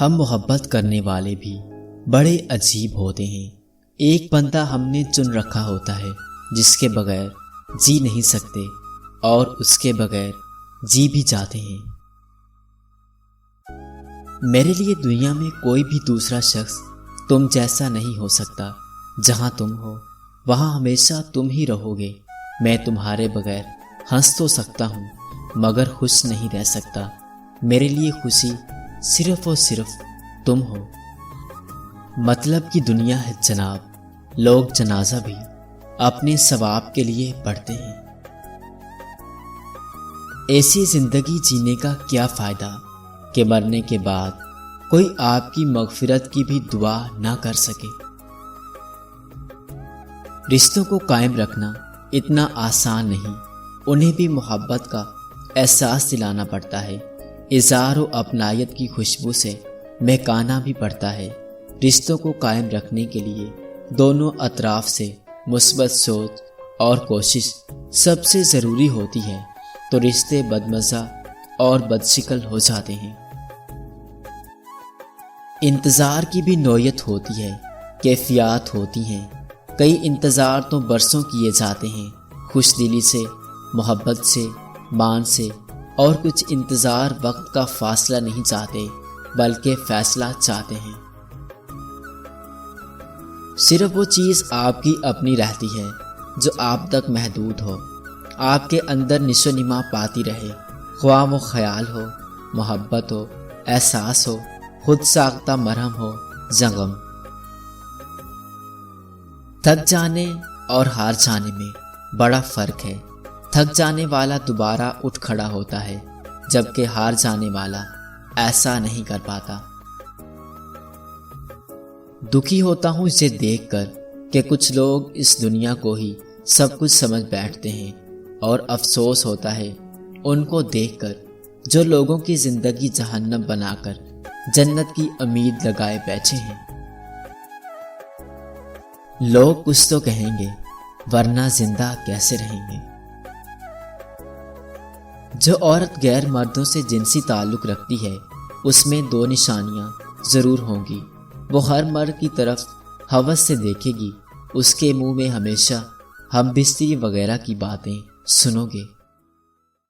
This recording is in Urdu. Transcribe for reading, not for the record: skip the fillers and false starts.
ہم محبت کرنے والے بھی بڑے عجیب ہوتے ہیں۔ ایک بندہ ہم نے چن رکھا ہوتا ہے جس کے بغیر جی نہیں سکتے اور اس کے بغیر جی بھی جاتے ہیں۔ میرے لیے دنیا میں کوئی بھی دوسرا شخص تم جیسا نہیں ہو سکتا۔ جہاں تم ہو وہاں ہمیشہ تم ہی رہو گے۔ میں تمہارے بغیر ہنس تو سکتا ہوں مگر خوش نہیں رہ سکتا۔ میرے لیے خوشی صرف اور صرف تم ہو۔ مطلب کی دنیا ہے جناب، لوگ جنازہ بھی اپنے ثواب کے لیے پڑھتے ہیں۔ ایسی زندگی جینے کا کیا فائدہ کہ مرنے کے بعد کوئی آپ کی مغفرت کی بھی دعا نہ کر سکے۔ رشتوں کو قائم رکھنا اتنا آسان نہیں، انہیں بھی محبت کا احساس دلانا پڑتا ہے۔ اظہار و اپنائیت کی خوشبو سے مہکانا بھی پڑتا ہے۔ رشتوں کو قائم رکھنے کے لیے دونوں اطراف سے مثبت سوچ اور کوشش سب سے ضروری ہوتی ہے، تو رشتے بدمزہ اور بدشکل ہو جاتے ہیں۔ انتظار کی بھی نوعیت ہوتی ہے، کیفیات ہوتی ہیں۔ کئی انتظار تو برسوں کیے جاتے ہیں، خوش دلی سے، محبت سے، مان سے، اور کچھ انتظار وقت کا فاصلہ نہیں چاہتے بلکہ فیصلہ چاہتے ہیں۔ صرف وہ چیز آپ کی اپنی رہتی ہے جو آپ تک محدود ہو، آپ کے اندر نشو نما پاتی رہے، خواہ وہ خیال ہو، محبت ہو، احساس ہو، خود ساختہ مرہم ہو، زغم۔ تھک جانے اور ہار جانے میں بڑا فرق ہے۔ تھک جانے والا دوبارہ اٹھ کھڑا ہوتا ہے جبکہ ہار جانے والا ایسا نہیں کر پاتا۔ دکھی ہوتا ہوں اسے دیکھ کر کہ کچھ لوگ اس دنیا کو ہی سب کچھ سمجھ بیٹھتے ہیں، اور افسوس ہوتا ہے ان کو دیکھ کر جو لوگوں کی زندگی جہنم بنا کر جنت کی امید لگائے بیٹھے ہیں۔ لوگ کچھ تو کہیں گے ورنہ زندہ کیسے رہیں گے۔ جو عورت غیر مردوں سے جنسی تعلق رکھتی ہے اس میں دو نشانیاں ضرور ہوں گی۔ وہ ہر مرد کی طرف ہوس سے دیکھے گی، اس کے منہ میں ہمیشہ ہم بستری وغیرہ کی باتیں سنو گے۔